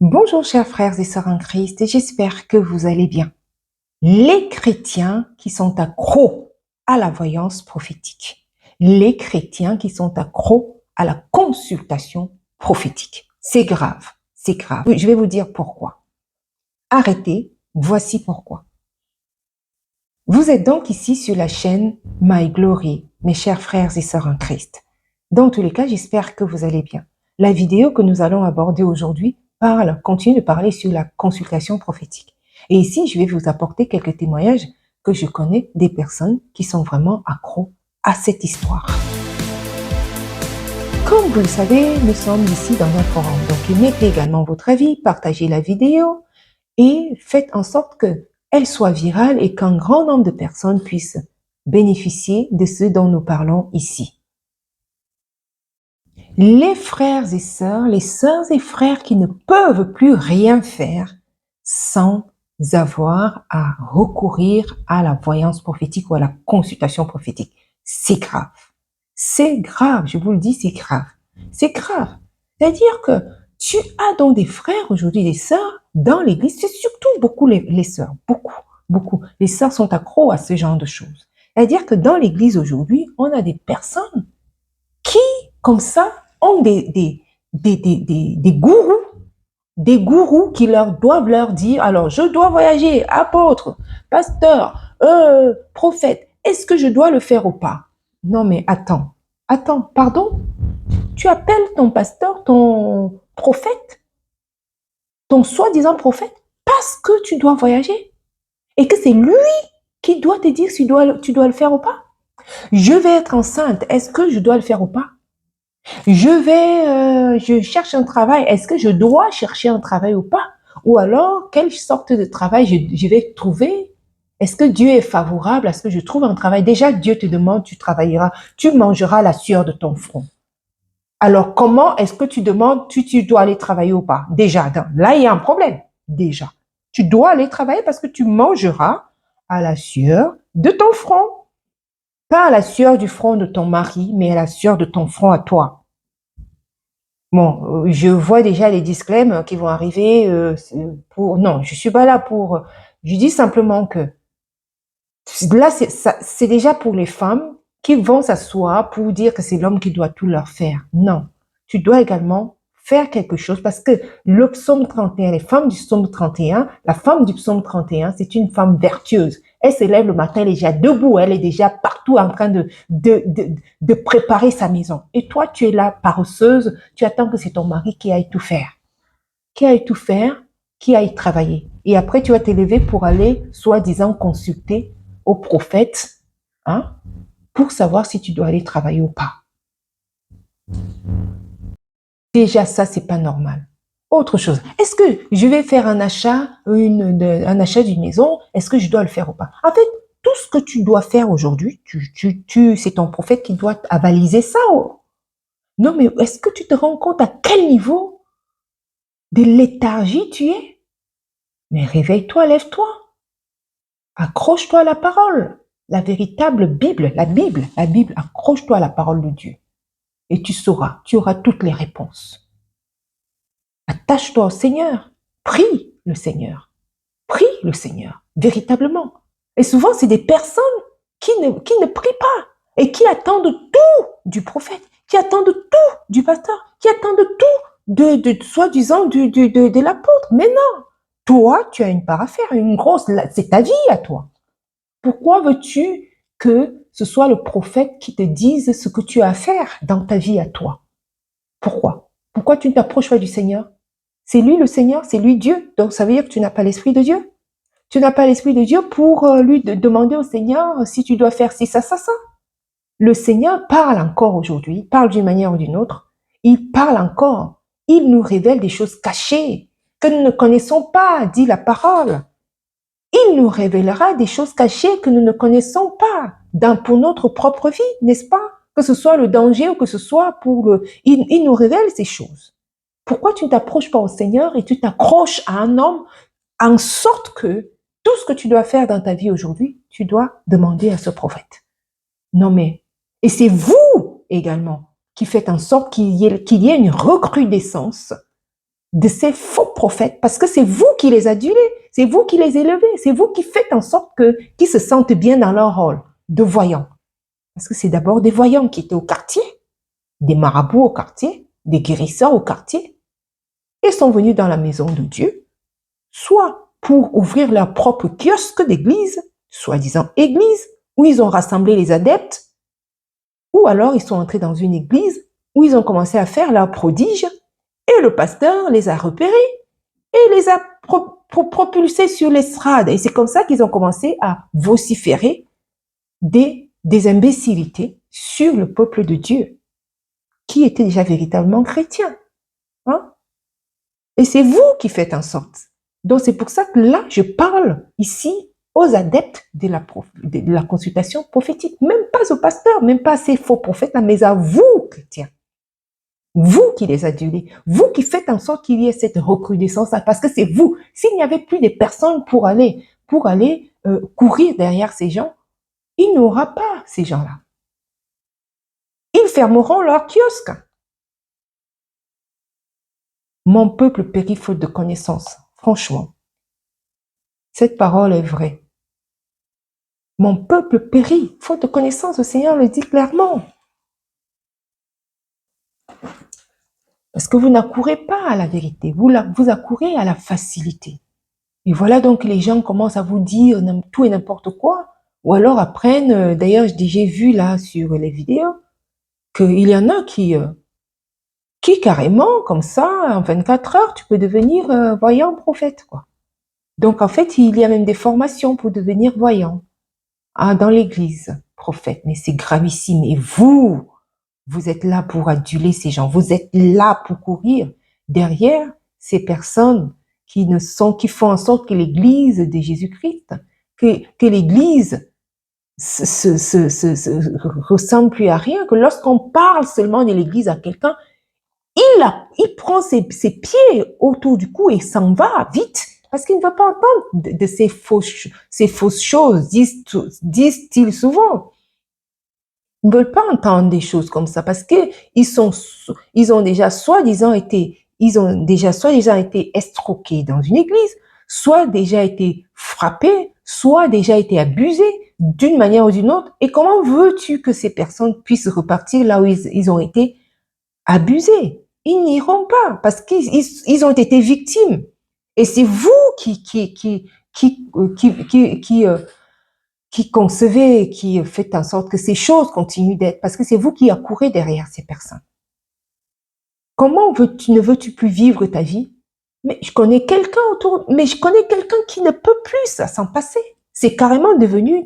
Bonjour chers frères et sœurs en Christ, et j'espère que vous allez bien. Les chrétiens qui sont accros à la voyance prophétique, les chrétiens qui sont accros à la consultation prophétique. C'est grave, c'est grave. Je vais vous dire pourquoi. Arrêtez, voici pourquoi. Vous êtes donc ici sur la chaîne My Glory, mes chers frères et sœurs en Christ. Dans tous les cas, j'espère que vous allez bien. La vidéo que nous allons aborder aujourd'hui continue de parler sur la consultation prophétique. Et ici, je vais vous apporter quelques témoignages que je connais des personnes qui sont vraiment accros à cette histoire. Comme vous le savez, nous sommes ici dans un forum. Donc, mettez également votre avis, partagez la vidéo et faites en sorte qu'elle soit virale et qu'un grand nombre de personnes puissent bénéficier de ce dont nous parlons ici. Les frères et sœurs, les sœurs et frères qui ne peuvent plus rien faire sans avoir à recourir à la voyance prophétique ou à la consultation prophétique. C'est grave. C'est grave, je vous le dis, c'est grave. C'est grave. C'est-à-dire que tu as donc des frères aujourd'hui, des sœurs dans l'église, c'est surtout beaucoup les sœurs, beaucoup. Les sœurs sont accros à ce genre de choses. C'est-à-dire que dans l'église aujourd'hui, on a des personnes qui, comme ça, ont des gourous qui doivent leur dire, alors je dois voyager, apôtre, pasteur, prophète, est-ce que je dois le faire ou pas? Non mais attends, pardon? Tu appelles ton pasteur, ton prophète, ton soi-disant prophète, parce que tu dois voyager et que c'est lui qui doit te dire si tu dois le faire ou pas? Je vais être enceinte, est-ce que je dois le faire ou pas? Je cherche un travail, est-ce que je dois chercher un travail ou pas? Ou alors, quelle sorte de travail je vais trouver? Est-ce que Dieu est favorable à ce que je trouve un travail? Déjà, Dieu te demande, tu travailleras, tu mangeras la sueur de ton front. Alors, comment est-ce que tu demandes, tu dois aller travailler ou pas? Déjà, là, il y a un problème. Déjà, tu dois aller travailler parce que tu mangeras à la sueur de ton front. Pas à la sueur du front de ton mari, mais à la sueur de ton front à toi. Bon, je vois déjà les disclaimers qui vont arriver non, je suis pas là pour... Je dis simplement que là, c'est déjà pour les femmes qui vont s'asseoir pour dire que c'est l'homme qui doit tout leur faire. Non, tu dois également faire quelque chose parce que le psaume 31, les femmes du psaume 31, la femme du psaume 31, c'est une femme vertueuse. Elle se lève le matin, elle est déjà debout, elle est déjà partout en train de préparer sa maison. Et toi, tu es là, paresseuse, tu attends que c'est ton mari qui aille tout faire. Qui aille tout faire, qui aille travailler. Et après, tu vas te lever pour aller, soi-disant, consulter au prophète, hein, pour savoir si tu dois aller travailler ou pas. Déjà, ça, c'est pas normal. Autre chose, est-ce que je vais faire un achat d'une maison, est-ce que je dois le faire ou pas? En fait, tout ce que tu dois faire aujourd'hui, c'est ton prophète qui doit avaliser ça. Oh. Non, mais est-ce que tu te rends compte à quel niveau de léthargie tu es? Mais réveille-toi, lève-toi. Accroche-toi à la parole. La véritable Bible, la Bible, accroche-toi à la parole de Dieu. Et tu sauras, tu auras toutes les réponses. Attache-toi au Seigneur. Prie le Seigneur. Prie le Seigneur, véritablement. Et souvent, c'est des personnes qui ne prient pas et qui attendent tout du prophète, qui attendent tout du pasteur, qui attendent tout soi-disant de l'apôtre. Mais non, toi, tu as une part à faire, une grosse, c'est ta vie à toi. Pourquoi veux-tu que ce soit le prophète qui te dise ce que tu as à faire dans ta vie à toi? Pourquoi? Pourquoi tu ne t'approches pas du Seigneur? C'est lui le Seigneur, c'est lui Dieu. Donc ça veut dire que tu n'as pas l'Esprit de Dieu. Tu n'as pas l'Esprit de Dieu pour lui demander au Seigneur si tu dois faire ci, ça. Le Seigneur parle encore aujourd'hui, parle d'une manière ou d'une autre. Il parle encore. Il nous révèle des choses cachées que nous ne connaissons pas, dit la parole. Il nous révélera des choses cachées que nous ne connaissons pas pour notre propre vie, n'est-ce pas? Que ce soit le danger ou que ce soit pour le... Il nous révèle ces choses. Pourquoi tu ne t'approches pas au Seigneur et tu t'accroches à un homme en sorte que tout ce que tu dois faire dans ta vie aujourd'hui, tu dois demander à ce prophète? Non mais, et c'est vous également qui faites en sorte qu'il y ait une recrudescence de ces faux prophètes, parce que c'est vous qui les adulez, c'est vous qui les élevez, c'est vous qui faites en sorte qu'ils se sentent bien dans leur rôle de voyants. Parce que c'est d'abord des voyants qui étaient au quartier, des marabouts au quartier, des guérisseurs au quartier, et sont venus dans la maison de Dieu, soit pour ouvrir leur propre kiosque d'église, soi-disant église, où ils ont rassemblé les adeptes, ou alors ils sont entrés dans une église où ils ont commencé à faire leurs prodiges, et le pasteur les a repérés et les a propulsés sur l'estrade. Et c'est comme ça qu'ils ont commencé à vociférer des imbécilités sur le peuple de Dieu, qui était déjà véritablement chrétien. Hein? Et c'est vous qui faites en sorte. Donc c'est pour ça que là, je parle ici aux adeptes de la consultation prophétique, même pas aux pasteurs, même pas à ces faux prophètes, mais à vous, chrétiens. Vous qui les adulez, vous qui faites en sorte qu'il y ait cette recrudescence, parce que c'est vous. S'il n'y avait plus de personnes pour aller courir derrière ces gens, il n'y aura pas ces gens-là. Ils fermeront leur kiosque. Mon peuple périt faute de connaissance. Franchement, cette parole est vraie. Mon peuple périt faute de connaissance. Le Seigneur le dit clairement. Parce que vous n'accourez pas à la vérité, vous accourez à la facilité. Et voilà donc les gens commencent à vous dire tout et n'importe quoi, ou alors apprennent, d'ailleurs j'ai vu là sur les vidéos, qu'il y en a qui carrément, comme ça, en 24 heures, tu peux devenir voyant prophète, quoi. Donc en fait, il y a même des formations pour devenir voyant dans l'église, prophète, mais c'est gravissime. Et vous êtes là pour aduler ces gens, vous êtes là pour courir derrière ces personnes qui font en sorte que l'église de Jésus-Christ, que l'église ressemble plus à rien, que lorsqu'on parle seulement de l'église à quelqu'un, il prend ses pieds autour du cou et s'en va vite, parce qu'il ne veut pas entendre de ces fausses choses, disent-ils souvent. Ils ne veulent pas entendre des choses comme ça parce que ils ont déjà soi-disant été estroqués dans une église, soit déjà été frappés, soit déjà été abusés d'une manière ou d'une autre. Et comment veux-tu que ces personnes puissent repartir là où ils ont été abusés? Ils n'iront pas parce qu'ils ont été victimes. Et c'est vous qui concevez, qui faites en sorte que ces choses continuent d'être, parce que c'est vous qui accourez derrière ces personnes. Comment ne veux-tu plus vivre ta vie? Mais je connais quelqu'un qui ne peut plus s'en passer. C'est carrément devenu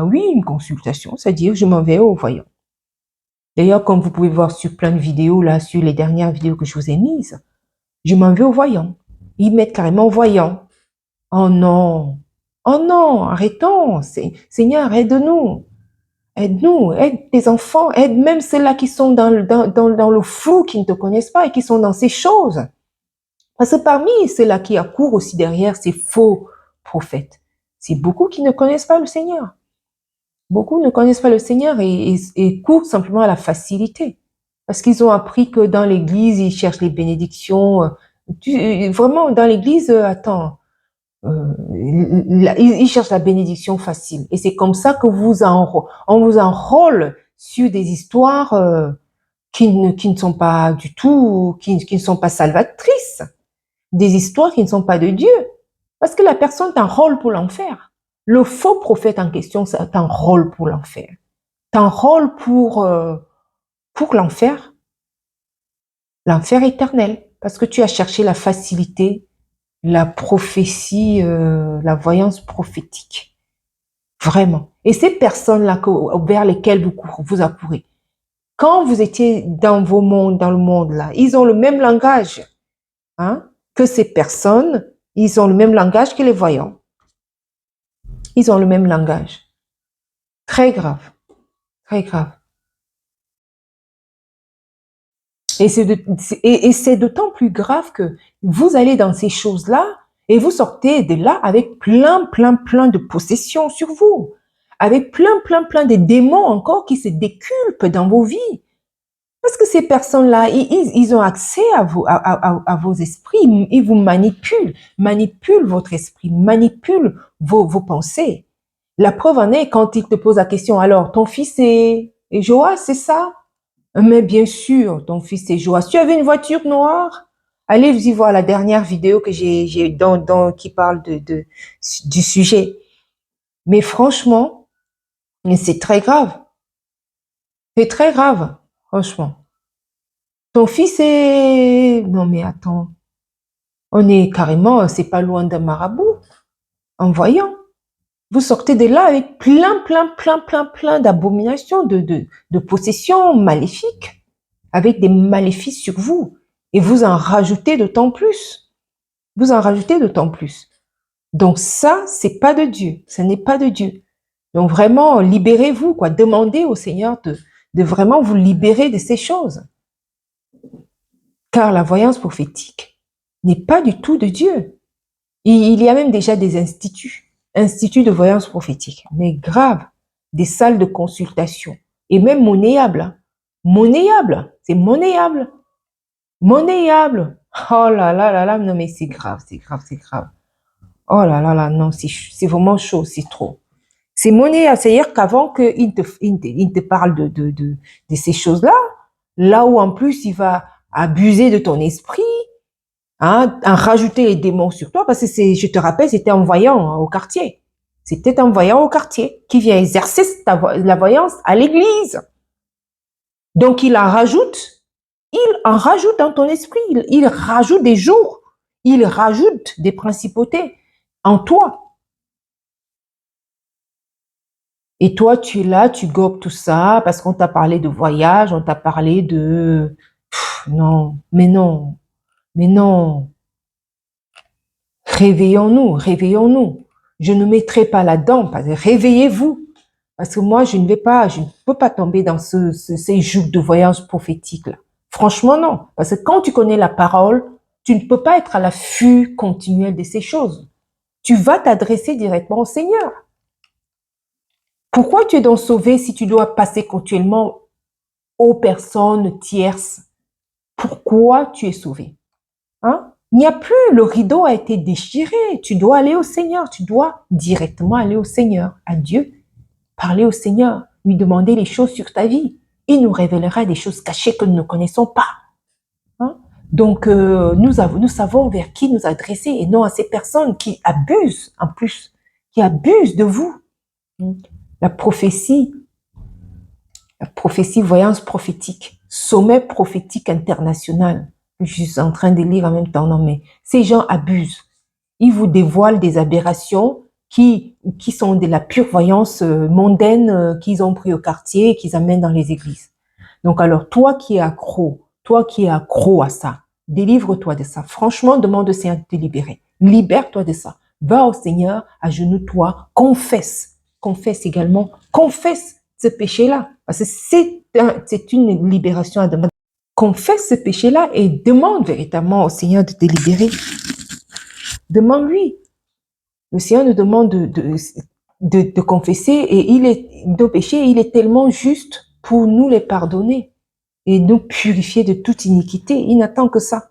oui, une consultation, c'est-à-dire je m'en vais au voyant. D'ailleurs, comme vous pouvez voir sur plein de vidéos, là, sur les dernières vidéos que je vous ai mises, je m'en vais au voyant. Ils mettent carrément voyant. Oh non, arrêtons. Seigneur, aide-nous. Aide-nous, aide tes enfants, aide même ceux-là qui sont dans le flou, qui ne te connaissent pas et qui sont dans ces choses. Parce que parmi ceux-là qui accourent aussi derrière ces faux prophètes, c'est beaucoup qui ne connaissent pas le Seigneur. Beaucoup ne connaissent pas le Seigneur et courent simplement à la facilité. Parce qu'ils ont appris que dans l'église, ils cherchent les bénédictions. Vraiment, dans l'église, attends, ils cherchent la bénédiction facile. Et c'est comme ça que on vous enrôle sur des histoires qui ne sont pas du tout, qui ne sont pas salvatrices. Des histoires qui ne sont pas de Dieu. Parce que la personne t'enrôle pour l'enfer. Le faux prophète en question, ça t'enrôle pour l'enfer. T'enrôle pour l'enfer. L'enfer éternel. Parce que tu as cherché la facilité, la prophétie, la voyance prophétique. Vraiment. Et ces personnes-là vers lesquelles vous accourez, quand vous étiez dans le monde là, ils ont le même langage que ces personnes. Ils ont le même langage que les voyants. Ils ont le même langage. Très grave. Très grave. Et c'est d'autant plus grave que vous allez dans ces choses-là et vous sortez de là avec plein de possessions sur vous. Avec plein de démons encore qui se déculpent dans vos vies. Parce que ces personnes-là, ils ont accès à vos esprits, ils vous manipulent votre esprit, manipulent vos pensées. La preuve en est quand ils te posent la question, alors, ton fils est Joas, c'est ça? Mais bien sûr, ton fils est Joas. Tu avais une voiture noire? Allez-y voir la dernière vidéo que qui parle du sujet. Mais franchement, c'est très grave. C'est très grave, franchement. Ton fils est... Non mais attends, on est carrément, c'est pas loin d'un marabout, en voyant. Vous sortez de là avec plein d'abominations, de possessions maléfiques, avec des maléfices sur vous. Et vous en rajoutez d'autant plus. Vous en rajoutez d'autant plus. Donc ça, c'est pas de Dieu. Ce n'est pas de Dieu. Donc vraiment, libérez-vous, quoi. Demandez au Seigneur de vraiment vous libérer de ces choses. Car la voyance prophétique n'est pas du tout de Dieu. Il y a même déjà des instituts de voyance prophétique, mais grave, des salles de consultation, et même monnayables. Monnayables, c'est monnayable. Monnayable. Oh là là là là, non mais c'est grave, c'est grave, c'est grave. Oh là là là, non, c'est vraiment chaud, c'est trop. C'est monnayable, c'est-à-dire qu'avant il te parle de ces choses-là, là où en plus il va abuser de ton esprit, hein, en rajouter les démons sur toi, parce que je te rappelle, c'était un voyant hein, au quartier. C'était un voyant au quartier qui vient exercer la voyance à l'église. Donc il en rajoute dans ton esprit, il rajoute des jours, il rajoute des principautés en toi. Et toi, tu es là, tu gobes tout ça parce qu'on t'a parlé de voyage, on t'a parlé de... non, mais non, mais non. Réveillons-nous, réveillons-nous. Je ne mettrai pas là-dedans, réveillez-vous. Parce que moi, je ne peux pas tomber dans ces jougs de voyance prophétique là. Franchement, non. Parce que quand tu connais la parole, tu ne peux pas être à l'affût continuel de ces choses. Tu vas t'adresser directement au Seigneur. Pourquoi tu es donc sauvé si tu dois passer continuellement aux personnes tierces? Pourquoi tu es sauvé? Hein? Il n'y a plus, le rideau a été déchiré. Tu dois aller au Seigneur. Tu dois directement aller au Seigneur, à Dieu. Parler au Seigneur, lui demander les choses sur ta vie. Il nous révélera des choses cachées que nous ne connaissons pas. Hein? Donc, nous savons vers qui nous adresser et non à ces personnes qui abusent, en plus, qui abusent de vous. La prophétie, voyance prophétique, sommet prophétique international. Je suis en train de lire en même temps. Non, mais ces gens abusent. Ils vous dévoilent des aberrations qui sont de la pure voyance mondaine qu'ils ont pris au quartier et qu'ils amènent dans les églises. Donc alors, toi qui es accro à ça, délivre-toi de ça. Franchement, demande au Seigneur de te libérer. Libère-toi de ça. Va au Seigneur, agenouille-toi, confesse. Confesse également, confesse ce péché-là. Parce que c'est une libération à demander. Confesse ce péché-là et demande véritablement au Seigneur de te libérer. Demande-lui. Le Seigneur nous demande de confesser et nos péchés, il est tellement juste pour nous les pardonner et nous purifier de toute iniquité. Il n'attend que ça.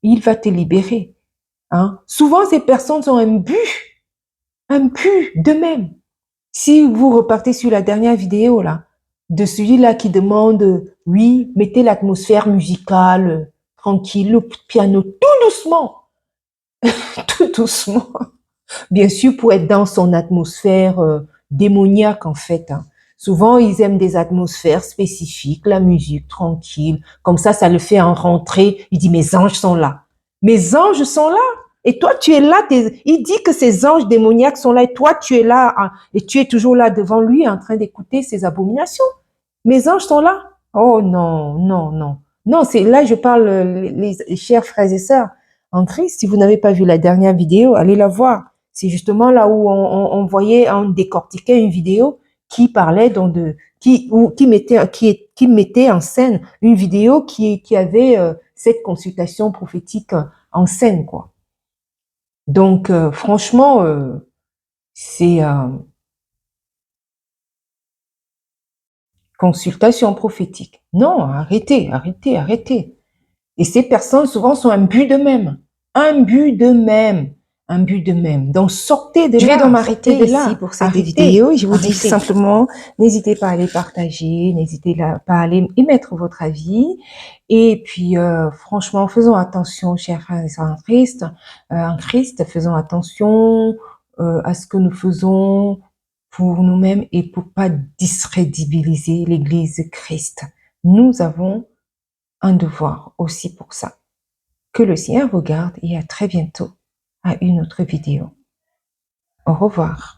Il va te libérer. Hein? Souvent, ces personnes ont un but d'eux-mêmes. Si vous repartez sur la dernière vidéo, là, de celui-là qui demande, oui, mettez l'atmosphère musicale, tranquille, le piano, tout doucement, tout doucement. Bien sûr, pour être dans son atmosphère démoniaque, en fait. Hein. Souvent, ils aiment des atmosphères spécifiques, la musique tranquille. Comme ça le fait en rentrer. Il dit, mes anges sont là. Mes anges sont là. Et toi, tu es là. Il dit que ces anges démoniaques sont là. Et toi, tu es là. Hein, et tu es toujours là devant lui en train d'écouter ces abominations. Mes anges sont là. Oh non, non, non. Non, c'est là, je parle, les chers frères et sœurs en Christ. Si vous n'avez pas vu la dernière vidéo, allez la voir. C'est justement là où on décortiquait une vidéo qui parlait donc qui mettait en scène une vidéo qui avait cette consultation prophétique en scène, quoi. Donc, franchement, c'est consultation prophétique. Non, arrêtez, arrêtez, arrêtez. Et ces personnes, souvent, sont imbues d'eux-mêmes. Imbues d'eux-mêmes. Imbues d'eux-mêmes. Donc, sortez de là. Je vais donc sortez m'arrêter de ici là. pour cette Arrêtez, vidéo. Je vous dis arrêtez. simplement, n'hésitez pas à aller partager, n'hésitez pas à aller émettre votre avis. Et puis, franchement, faisons attention, chers frères et sœurs en Christ, faisons attention à ce que nous faisons pour nous-mêmes et pour pas discrédibiliser l'Église Christ. Nous avons un devoir aussi pour ça. Que le Seigneur vous garde et à très bientôt à une autre vidéo. Au revoir.